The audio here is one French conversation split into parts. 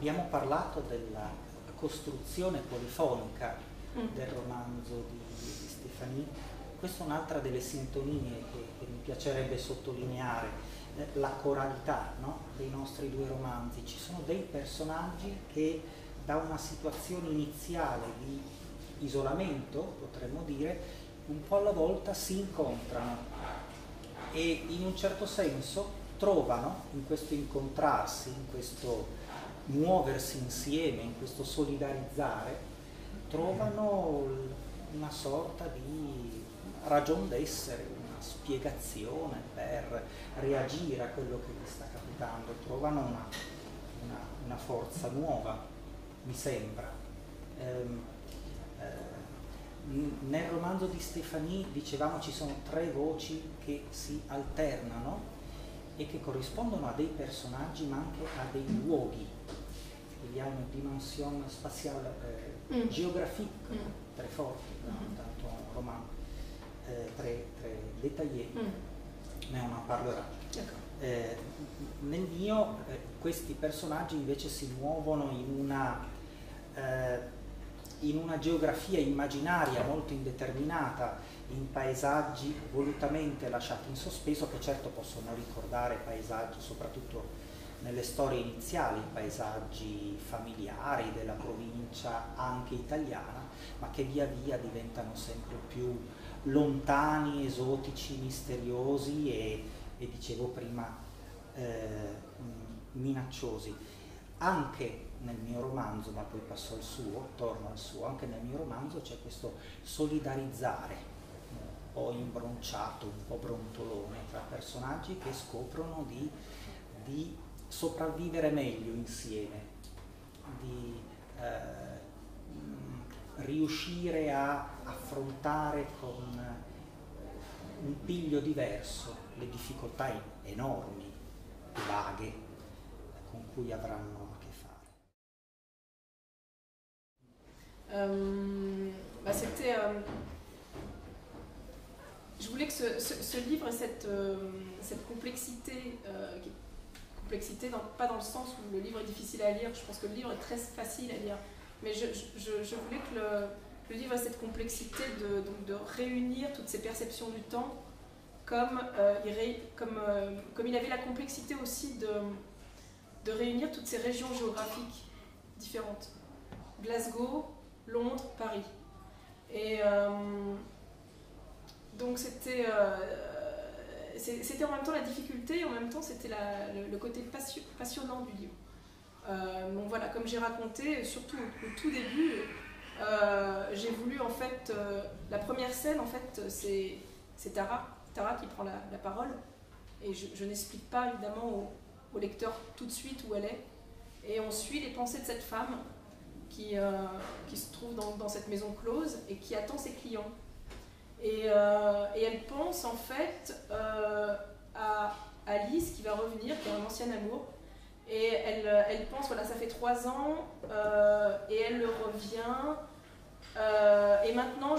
abbiamo parlato della costruzione polifonica del romanzo di Stéphanie. Questa è un'altra delle sintonie che mi piacerebbe sottolineare, la coralità, no? Dei nostri due romanzi. Ci sono dei personaggi che da una situazione iniziale di isolamento, potremmo dire, un po' alla volta si incontrano e in un certo senso trovano in questo incontrarsi, in questo muoversi insieme, in questo solidarizzare, trovano una sorta di ragion d'essere, una spiegazione per reagire a quello che gli sta capitando, trovano una forza nuova, mi sembra. Nel romanzo di Stéphanie, dicevamo, ci sono tre voci che si alternano e che corrispondono a dei personaggi ma anche a dei luoghi. Il y a une dimension spatiale, géographique, très forte dans ton roman, très détaillé, mais on en parlerà. Nel mio questi personaggi invece si muovono in una geografia immaginaria molto indeterminata, in paesaggi volutamente lasciati in sospeso, che certo possono ricordare paesaggi, soprattutto nelle storie iniziali, paesaggi familiari della provincia anche italiana, ma che via via diventano sempre più lontani, esotici, misteriosi e dicevo prima, minacciosi. Anche nel mio romanzo, ma poi passo al suo, torno al suo, anche nel mio romanzo c'è questo solidarizzare un po' imbronciato, un po' brontolone tra personaggi che scoprono di sopravvivere meglio insieme, di riuscire a affrontare con un piglio diverso le difficoltà enormi e vaghe con cui avranno a che fare. C'était... je voulais que ce livre, cette complexité, complexité pas dans le sens où le livre est difficile à lire, je pense que le livre est très facile à lire, mais je voulais que le livre ait cette complexité de réunir toutes ces perceptions du temps, comme il avait la complexité aussi de réunir toutes ces régions géographiques différentes. Glasgow, Londres, Paris. Et donc c'était en même temps la difficulté et en même temps c'était le côté passionnant du livre. Bon voilà, comme j'ai raconté, surtout au tout début, j'ai voulu en fait, la première scène en fait c'est Tara qui prend la parole et je n'explique pas évidemment au lecteur tout de suite où elle est et on suit les pensées de cette femme qui se trouve dans cette maison close et qui attend ses clients. Et elle pense en fait à Alice qui va revenir, qui est un ancien amour. Et elle pense, voilà, ça fait 3 ans et elle revient. Et maintenant, en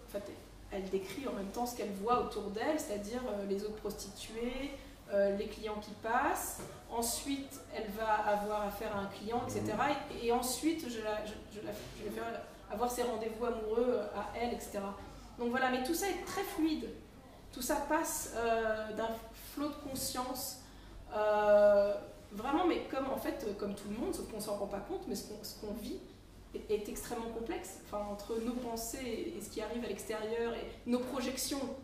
fait, elle décrit en même temps ce qu'elle voit autour d'elle, c'est-à-dire les autres prostituées, les clients qui passent. Ensuite, elle va avoir affaire à un client, etc. Et ensuite, je vais faire avoir ses rendez-vous amoureux à elle, etc. Donc voilà, mais tout ça est très fluide. Tout ça passe d'un flot de conscience, vraiment, mais comme tout le monde, sauf qu'on ne s'en rend pas compte, mais ce qu'on vit est extrêmement complexe. Enfin, entre nos pensées et ce qui arrive à l'extérieur, et nos projections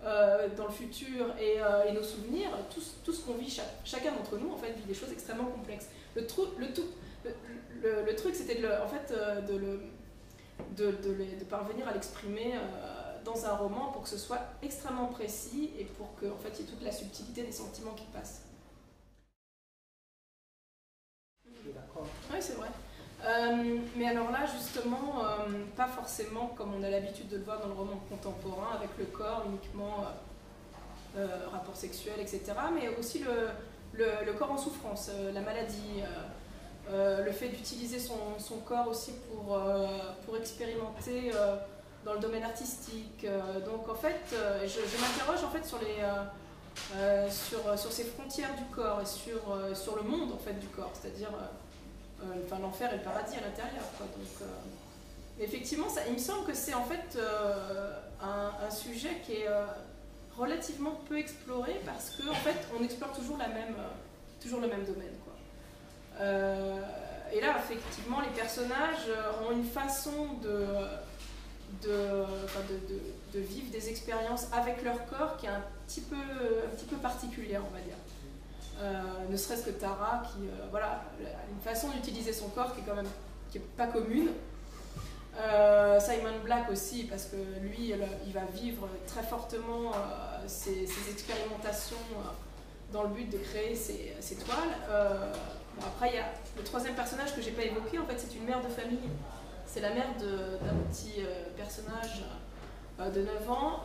dans le futur et nos souvenirs, tout ce qu'on vit, chacun d'entre nous en fait vit des choses extrêmement complexes. Le truc c'était de parvenir à l'exprimer dans un roman pour que ce soit extrêmement précis et pour qu'il en fait, y ait toute la subtilité des sentiments qui passent. Oui, c'est vrai. Mais alors là, justement, pas forcément comme on a l'habitude de le voir dans le roman contemporain, avec le corps uniquement, rapport sexuel, etc. Mais aussi le corps en souffrance, la maladie, le fait d'utiliser son corps aussi pour expérimenter dans le domaine artistique. Donc en fait, je m'interroge en fait sur ces frontières du corps et sur le monde en fait du corps, c'est-à-dire enfin l'enfer et le paradis à l'intérieur. Donc, effectivement, il me semble que c'est en fait un sujet qui est relativement peu exploré parce qu'en fait, on explore toujours le même domaine, quoi. Et là, effectivement, les personnages ont une façon de vivre des expériences avec leur corps qui est un petit peu particulière, on va dire. Ne serait-ce que Tara, qui voilà, a une façon d'utiliser son corps qui est pas commune. Simon Black aussi, parce que lui, il va vivre très fortement ses expérimentations dans le but de créer ses toiles. Après, il y a le troisième personnage que j'ai pas évoqué, en fait, c'est une mère de famille. C'est la mère d'un petit personnage de 9 ans,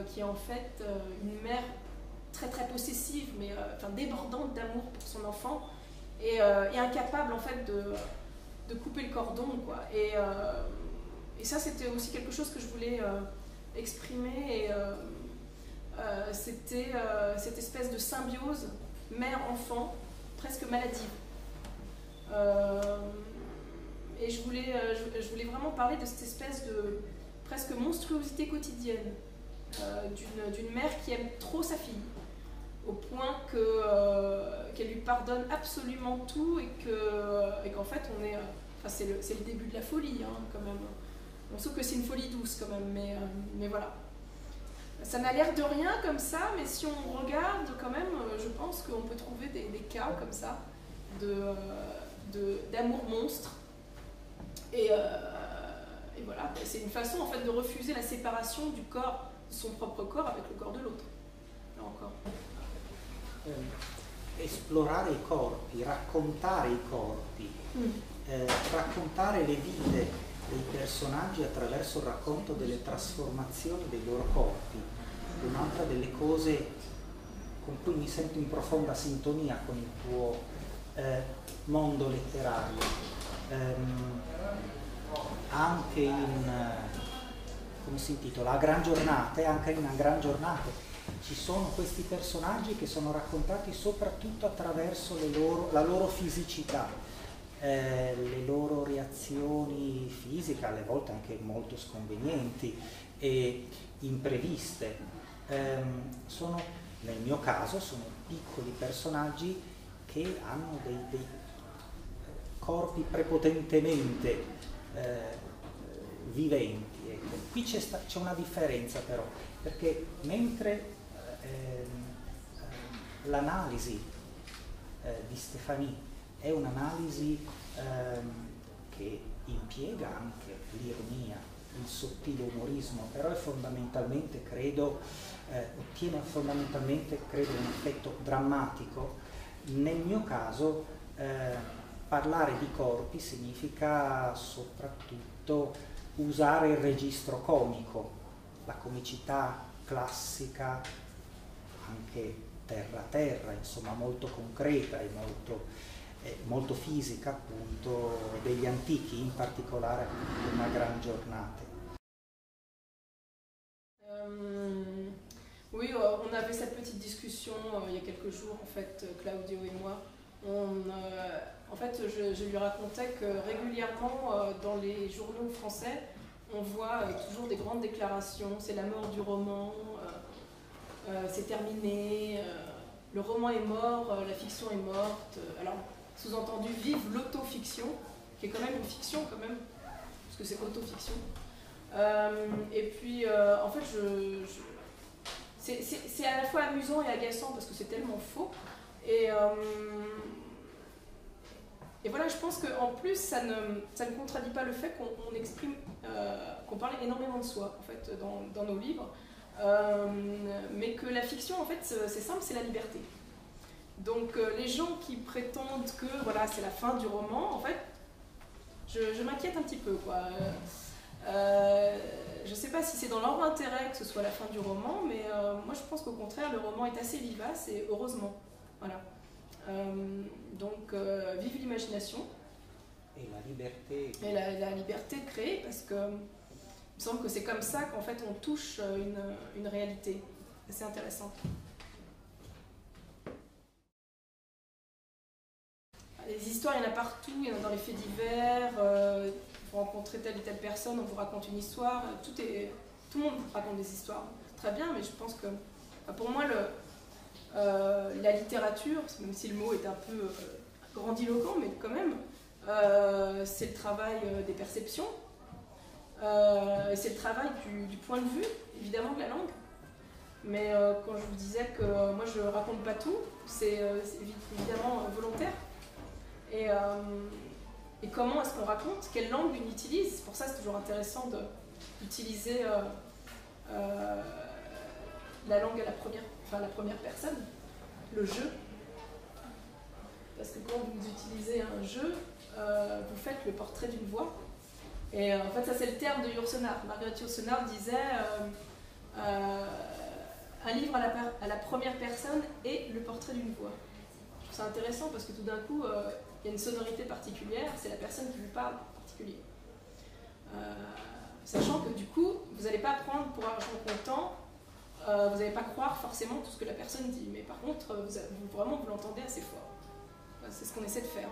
qui est en fait une mère très très possessive, mais débordante d'amour pour son enfant, et incapable en fait de couper le cordon, quoi. Et ça, c'était aussi quelque chose que je voulais exprimer, et c'était cette espèce de symbiose mère-enfant, presque maladive. Et je voulais vraiment parler de cette espèce de presque monstruosité quotidienne d'une mère qui aime trop sa fille, au point qu'elle lui pardonne absolument tout, et qu'en fait c'est le début de la folie, hein, quand même. On sait que c'est une folie douce quand même, mais voilà. Ça n'a l'air de rien comme ça, mais si on regarde quand même, je pense qu'on peut trouver des cas comme ça d'amour monstre. Et voilà, c'est une façon en fait de refuser la séparation du corps, de son propre corps, avec le corps de l'autre. Là encore. Esplorare i corpi, raccontare i corpi, raccontare le vite dei personaggi attraverso il racconto delle trasformazioni dei loro corpi. Un'altra delle cose con cui mi sento in profonda sintonia con il tuo mondo letterario. Anche come si intitola? A Gran Giornate, anche in A Gran Giornate ci sono questi personaggi che sono raccontati soprattutto attraverso la loro fisicità, le loro reazioni fisiche, alle volte anche molto sconvenienti e impreviste. Nel mio caso sono piccoli personaggi che hanno dei corpi prepotentemente viventi. Ecco. Qui c'è una differenza però, perché mentre l'analisi di Stéphanie è un'analisi che impiega anche l'ironia, il sottile umorismo, però è fondamentalmente, ottiene fondamentalmente, credo, un effetto drammatico. Nel mio caso parlare di corpi significa soprattutto usare il registro comico, la comicità classica, anche terra-terra, insomma molto concreta e molto fisica, appunto, degli antichi, in particolare Una Gran Giornate. Oui, on avait cette petite discussion il y a quelques jours, en fait, Claudio et moi. En fait, je lui racontais que régulièrement, dans les journaux français, on voit toujours des grandes déclarations, c'est la mort du roman, c'est terminé, le roman est mort, la fiction est morte. Alors, sous-entendu, vive l'autofiction, qui est quand même une fiction, quand même, parce que c'est autofiction. Et puis, en fait, c'est à la fois amusant et agaçant, parce que c'est tellement faux. Et voilà, je pense qu'en plus, ça ne contredit pas le fait qu'on exprime, qu'on parle énormément de soi, en fait, dans nos livres. Mais que la fiction, en fait, c'est simple, c'est la liberté. Donc les gens qui prétendent que voilà, c'est la fin du roman, en fait, je m'inquiète un petit peu, quoi. Je ne sais pas si c'est dans leur intérêt que ce soit la fin du roman, mais moi je pense qu'au contraire, le roman est assez vivace, et heureusement. Voilà. Donc vive l'imagination. Et la liberté. Et la liberté de créer, parce que il me semble que c'est comme ça qu'en fait on touche une réalité. C'est intéressant. Les histoires, il y en a partout, il y en a dans les faits divers, vous rencontrez telle et telle personne, on vous raconte une histoire, tout le monde raconte des histoires. Très bien, mais je pense que pour moi, la littérature, même si le mot est un peu grandiloquent, mais quand même, c'est le travail des perceptions, c'est le travail du point de vue, évidemment, de la langue. Mais quand je vous disais que moi je raconte pas tout, c'est évidemment volontaire. Et comment est-ce qu'on raconte? Quelle langue on utilise? Pour ça c'est toujours intéressant d'utiliser la langue à la première personne, le jeu. Parce que quand vous utilisez un jeu, vous faites le portrait d'une voix. Et en fait ça c'est le terme de Yourcenar. Marguerite Yourcenar disait un livre à la première personne et le portrait d'une voix. Je trouve ça intéressant parce que tout d'un coup, il y a une sonorité particulière, c'est la personne qui vous parle en particulier. Sachant que du coup, vous n'allez pas prendre pour argent comptant, vous n'allez pas croire forcément tout ce que la personne dit, mais par contre, vous l'entendez assez fort. C'est ce qu'on essaie de faire.